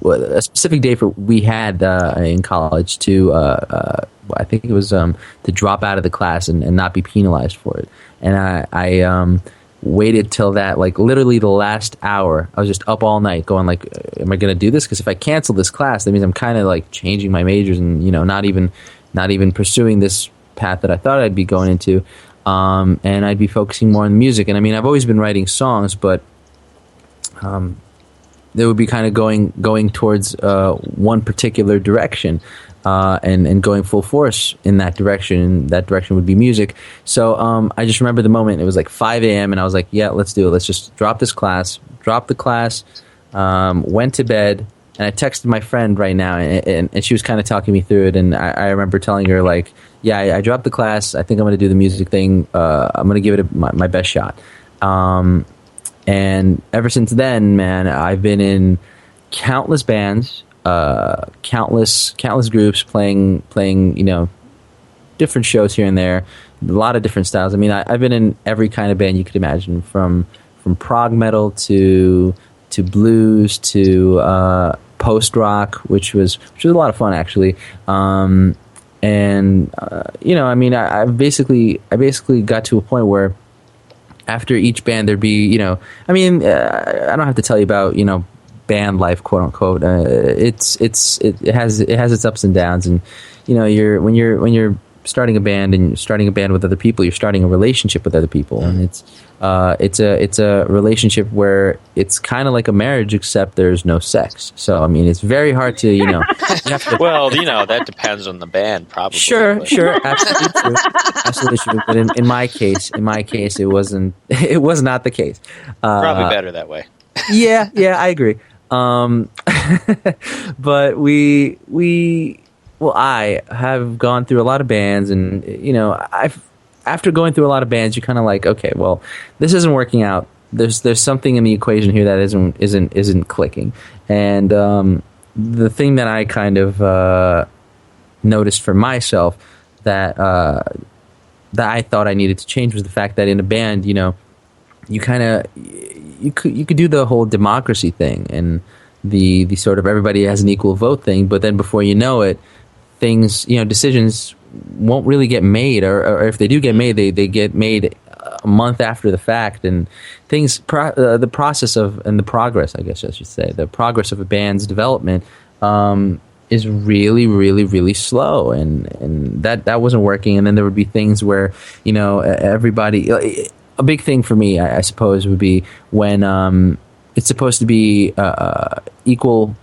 a specific day for we had in college to I think it was to drop out of the class and not be penalized for it. And I waited till that, like literally the last hour. I was just up all night going like, am I going to do this? Because if I cancel this class, that means I'm kind of like changing my majors and, you know, not even pursuing this path that I thought I'd be going into. And I'd be focusing more on music. And I mean, I've always been writing songs, but they would be kind of going towards one particular direction. And going full force in that direction. And that direction would be music. So I just remember the moment. It was like 5 a.m. and I was like, yeah, let's do it. Let's just drop this class. Dropped the class, went to bed, and I texted my friend right now, and she was kind of talking me through it. And I remember telling her, like, yeah, I dropped the class. I think I'm going to do the music thing. I'm going to give it my best shot. And ever since then, man, I've been in countless bands. Countless groups playing, you know, different shows here and there, a lot of different styles. I mean, I've been in every kind of band you could imagine, from prog metal to blues to post rock, which was a lot of fun actually. You know, I mean, I basically got to a point where after each band there'd be, you know, I mean, I don't have to tell you about, you know, band life, quote unquote. It has its ups and downs, and you know, when you're starting a band and you're starting a band with other people, you're starting a relationship with other people, and it's a relationship where it's kind of like a marriage, except there's no sex. So I mean, it's very hard to, you know. Well, you know, that depends on the band, probably. Sure, absolutely true. But in my case, it was not the case. Probably better that way. Yeah, I agree. But I have gone through a lot of bands, and you know, after going through a lot of bands, you're kind of like, okay, well, this isn't working out. There's something in the equation here that isn't clicking. And the thing that I kind of noticed for myself that I thought I needed to change was the fact that in a band, you know, you could do the whole democracy thing and the sort of everybody has an equal vote thing, but then before you know it, things, you know, decisions won't really get made, or if they do get made, they get made a month after the fact, and things the process of, and the progress, I guess I should say, the progress of a band's development is really, really, really slow, and that wasn't working. And then there would be things where, you know, everybody. A big thing for me, I suppose, would be when it's supposed to be equal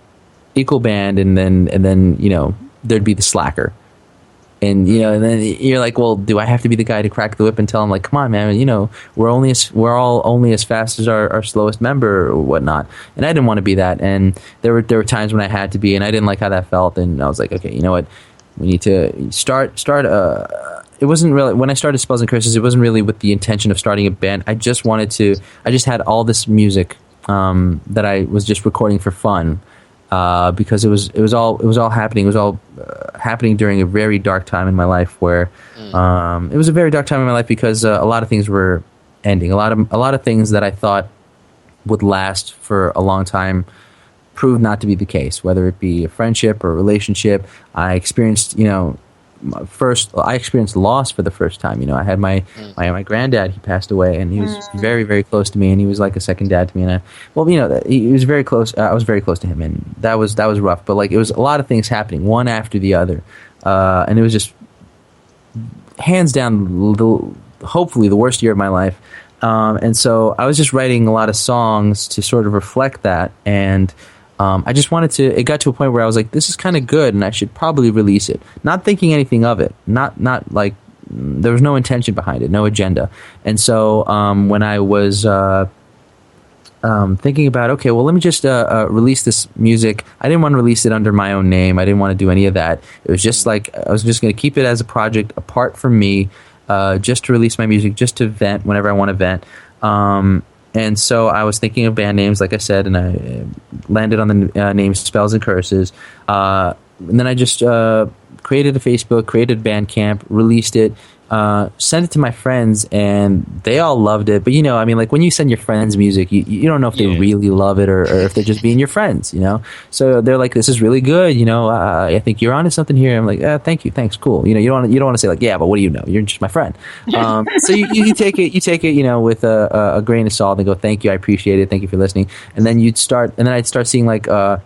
band, and then you know, there'd be the slacker, and you know, and then you're like, well, do I have to be the guy to crack the whip and tell him, like, come on, man, you know, we're all only as fast as our slowest member or whatnot. And I didn't want to be that, and there were times when I had to be, and I didn't like how that felt, and I was like, okay, you know what, we need to start. It wasn't really, when I started Spells and Curses, it wasn't really with the intention of starting a band. I just had all this music that I was just recording for fun, because it was all happening. It was all happening during a very dark time in my life, where it was a very dark time in my life because a lot of things were ending. A lot of things that I thought would last for a long time proved not to be the case, whether it be a friendship or a relationship. I experienced, you know, I experienced loss for the first time. You know, I had my granddad. He passed away, and he was very, very close to me, and he was like a second dad to me. And he was very close. I was very close to him, and that was rough. But like, it was a lot of things happening, one after the other, and it was just hands down, hopefully the worst year of my life. And so I was just writing a lot of songs to sort of reflect that, and I just wanted to. It got to a point where I was like, "This is kind of good, and I should probably release it." Not thinking anything of it. Not like there was no intention behind it, no agenda. And so when I was thinking about, okay, well, let me just release this music. I didn't want to release it under my own name. I didn't want to do any of that. It was just like I was just going to keep it as a project apart from me, just to release my music, just to vent whenever I want to vent. And so I was thinking of band names, like I said, and I landed on the name Spells and Curses. And then I just created a Facebook, created Bandcamp, released it, sent it to my friends, and they all loved it. But I mean, like when you send your friends music, you don't know if they really love it or if they're just being your friends, So they're like, "This is really good," I think you're onto something here. I'm like, "Thank you, thanks, cool." You don't want to say like, "Yeah, but what do you know? You're just my friend." So you take it, with a grain of salt and go, "Thank you, I appreciate it. Thank you for listening." And then I'd start seeing like on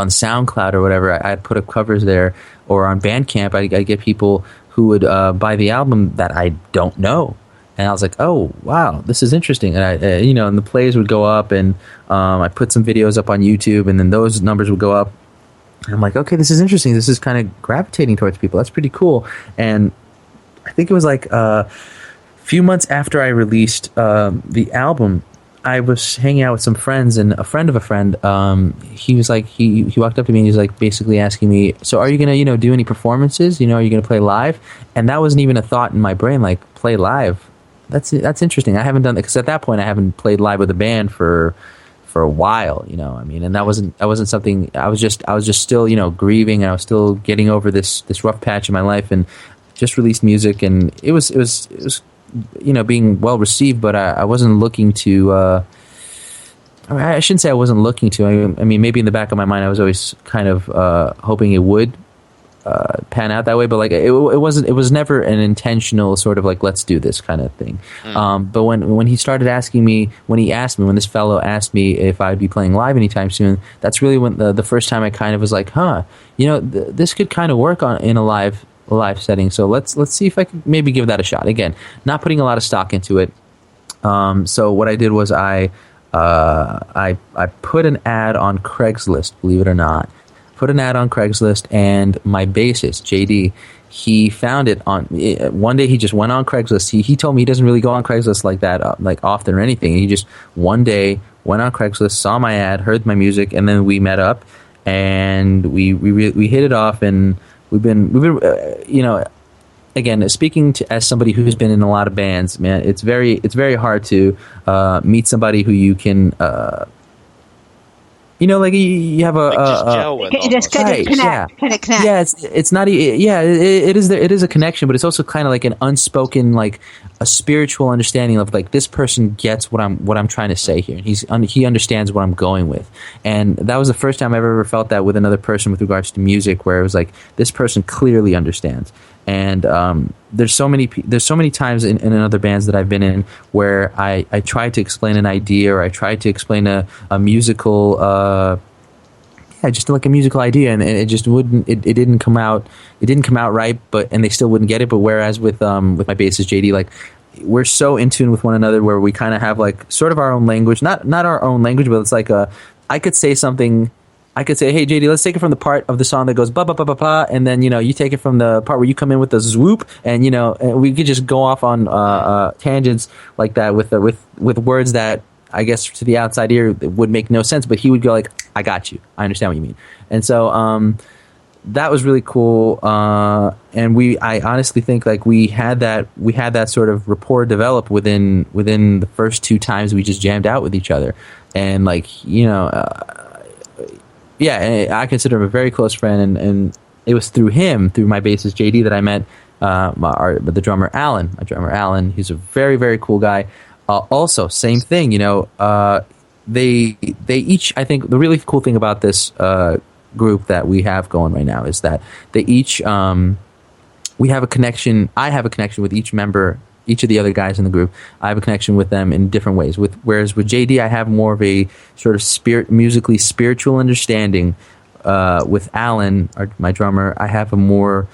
SoundCloud or whatever, I'd put up covers there, or on Bandcamp, I'd get people who would buy the album that I don't know. And I was like, oh, wow, this is interesting. And and the plays would go up, and I put some videos up on YouTube, and then those numbers would go up. And I'm like, okay, this is interesting. This is kind of gravitating towards people. That's pretty cool. And I think it was like a few months after I released the album, I was hanging out with some friends, and a friend of a friend, he was like, he walked up to me and he was like basically asking me, so are you going to, do any performances? Are you going to play live? And that wasn't even a thought in my brain, like play live. That's interesting. I haven't done that because at that point I haven't played live with a band for a while, I mean, and that wasn't something. I was just still, grieving, and I was still getting over this rough patch in my life, and just released music, and it was being well received, but I wasn't looking to. I shouldn't say I wasn't looking to. I mean, maybe in the back of my mind, I was always kind of hoping it would pan out that way. But like, it wasn't. It was never an intentional sort of like, let's do this kind of thing. But when he started asking me, when this fellow asked me if I'd be playing live anytime soon, that's really when the first time I kind of was like, this could kind of work in a live setting. So let's see if I can maybe give that a shot. Again, not putting a lot of stock into it. So what I did was I put an ad on Craigslist, believe it or not. Put an ad on Craigslist, and my bassist, JD, he found it on one day. He just went on Craigslist. He told me he doesn't really go on Craigslist like that, like often or anything. He just one day went on Craigslist, saw my ad, heard my music, and then we met up, and we hit it off, and we've been again, speaking as somebody who's been in a lot of bands, man, it's very hard to meet somebody who you can like you have a just gel with just connect. Yeah, it's not. Yeah, it is a connection, but it's also kind of like an unspoken, like a spiritual understanding of like this person gets what I'm trying to say here, and he understands what I'm going with, and that was the first time I've ever felt that with another person with regards to music, where it was like this person clearly understands. And there's so many times in other bands that I've been in where I tried to explain an idea, or I tried to explain a musical, just like a musical idea, and it just wouldn't. It didn't come out. It didn't come out right, and they still wouldn't get it. But whereas with my bassist JD, like we're so in tune with one another, where we kind of have like sort of our own language, not our own language, but it's like I could say something. I could say, hey, JD, let's take it from the part of the song that goes ba ba ba ba ba, and then you take it from the part where you come in with the swoop, and and we could just go off on tangents like that with words that I guess to the outside ear would make no sense, but he would go like, I got you, I understand what you mean, and so that was really cool, and I honestly think like we had that sort of rapport develop within the first two times we just jammed out with each other, and like yeah, I consider him a very close friend, and it was through my bassist JD, that I met the drummer Alan. My drummer Alan, he's a very, very cool guy. Also, same thing, they each, I think the really cool thing about this group that we have going right now is that they each, we have a connection. I have a connection with each member. Each of the other guys in the group, I have a connection with them in different ways. Whereas with JD, I have more of a sort of musically spiritual understanding. With Alan, my drummer, I have a more,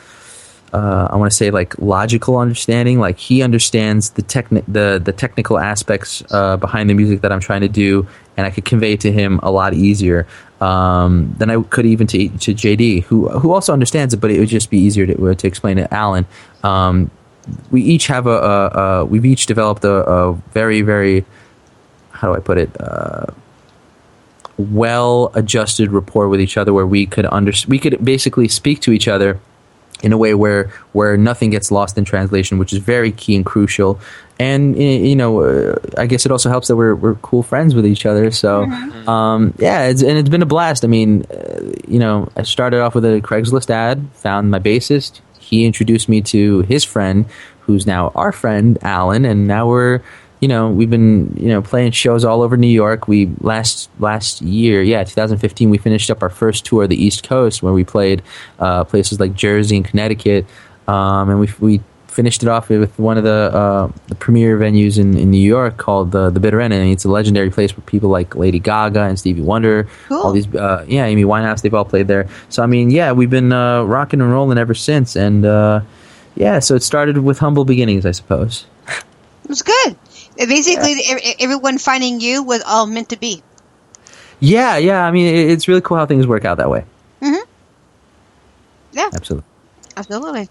I want to say like logical understanding. Like he understands the technical aspects behind the music that I'm trying to do, and I could convey it to him a lot easier than I could even to JD, who also understands it, but it would just be easier to explain to Alan. We each have we've each developed a very, very, how do I put it, well-adjusted rapport with each other, where we could basically speak to each other in a way where nothing gets lost in translation, which is very key and crucial. And I guess it also helps that we're cool friends with each other. So it's been a blast. I mean, I started off with a Craigslist ad, found my bassist. He introduced me to his friend, who's now our friend Alan, and now we've been playing shows all over New York. We last year, 2015, we finished up our first tour of the East Coast, where we played places like Jersey and Connecticut, and we finished it off with one of the premier venues in New York called the Bitter End. And it's a legendary place where people like Lady Gaga and Stevie Wonder, all these, Amy Winehouse, they've all played there. So, I mean, we've been rocking and rolling ever since. And, so it started with humble beginnings, I suppose. It was good. Basically, everyone finding you was all meant to be. Yeah. I mean, it's really cool how things work out that way. Mm-hmm. Yeah. Absolutely.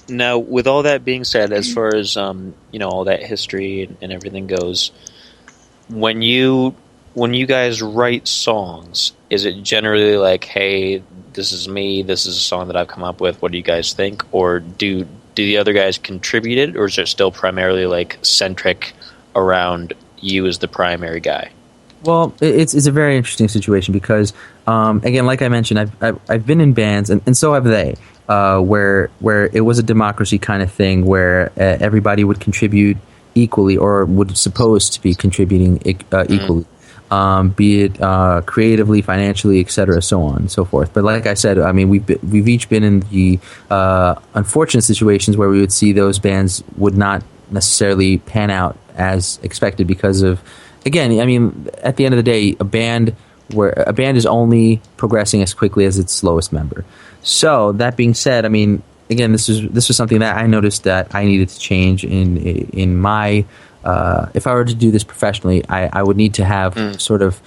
Now, with all that being said, as far as all that history and everything goes, when you guys write songs, is it generally like, hey, this is me, this is a song that I've come up with, what do you guys think? Or do the other guys contribute it, or is it still primarily like centric around you as the primary guy? Well, it's a very interesting situation because, again, like I mentioned, I've been in bands, and so have they, where it was a democracy kind of thing, where everybody would contribute equally, or would supposed to be contributing equally, be it creatively, financially, etc., so on and so forth. But like I said, I mean, we've each been in the unfortunate situations where we would see those bands would not necessarily pan out as expected because of. Again, I mean, at the end of the day, a band is only progressing as quickly as its slowest member. So that being said, I mean, again, this was something that I noticed that I needed to change in my. If I were to do this professionally, I would need to have sort of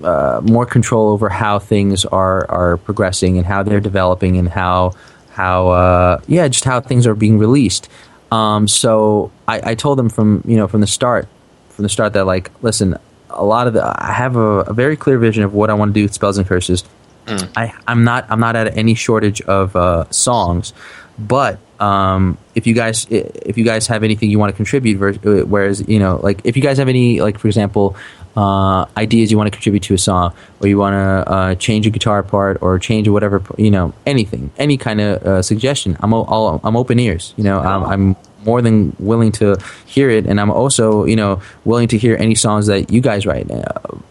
more control over how things are progressing and how they're developing and how just how things are being released. So I told them from the start that, like, listen, I have a very clear vision of what I want to do with Spells and Curses. I'm not at any shortage of songs, but if you guys have anything you want to contribute, whereas like if you guys have any, like, for example, ideas you want to contribute to a song, or you want to change a guitar part or change whatever, anything, any kind of suggestion, I'm open ears. I'm more than willing to hear it, and I'm also willing to hear any songs that you guys write.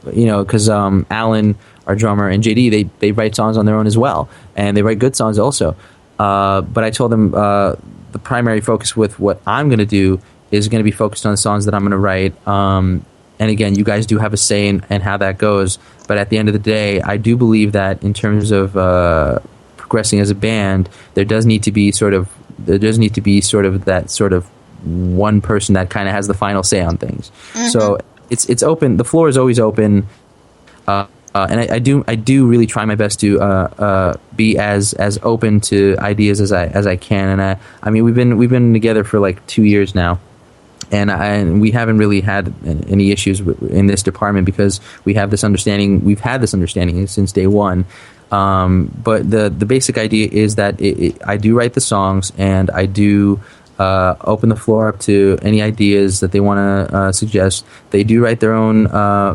Because Alan, our drummer, and JD, they write songs on their own as well, and they write good songs also. But I told them the primary focus with what I'm going to do is going to be focused on the songs that I'm going to write. And again, you guys do have a say in how that goes. But at the end of the day, I do believe that in terms of progressing as a band, there does need to be sort of that sort of one person that kind of has the final say on things. Mm-hmm. So it's open. The floor is always open. And I do really try my best to be as open to ideas as I can. And I mean, we've been together for like 2 years now, and we haven't really had any issues in this department because we have this understanding. We've had this understanding since day one. But the basic idea is that I do write the songs, and I do open the floor up to any ideas that they want to suggest. They do write their own.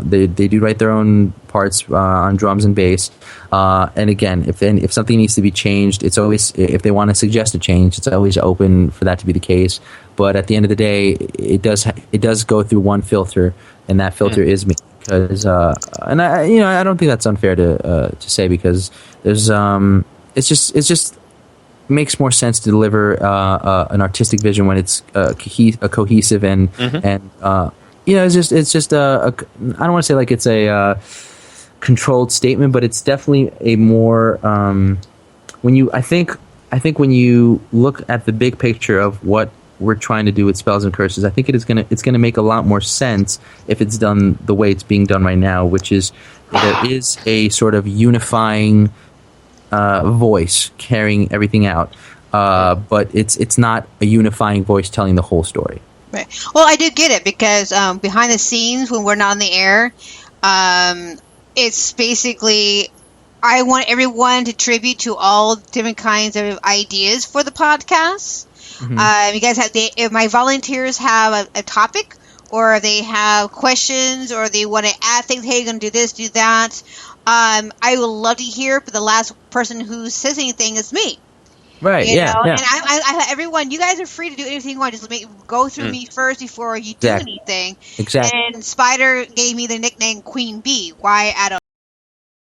They do write their own parts on drums and bass. And again, if something needs to be changed, it's always, if they want to suggest a change, it's always open for that to be the case. But at the end of the day, it does go through one filter, and that filter is me. Because and I don't think that's unfair to say, because there's it's just makes more sense to deliver an artistic vision when it's cohesive and it's just I don't want to say like it's a controlled statement, but it's definitely a more I think when you look at the big picture of what we're trying to do with Spells and Curses, I think it's gonna make a lot more sense if it's done the way it's being done right now, which is there is a sort of unifying voice carrying everything out, but it's not a unifying voice telling the whole story. Right. Well, I do get it, because behind the scenes, when we're not on the air, it's basically I want everyone to tribute to all different kinds of ideas for the podcast. Mm-hmm. You guys if my volunteers have a topic, or if they have questions, or they want to add things, hey, you're going to do this, do that. I would love to hear, but the last person who says anything is me. Right. You Yeah. know? Yeah. And everyone, you guys are free to do anything you want. Just go through me first before you do Exactly. anything. Exactly. And Spider gave me the nickname Queen Bee. Why? I don't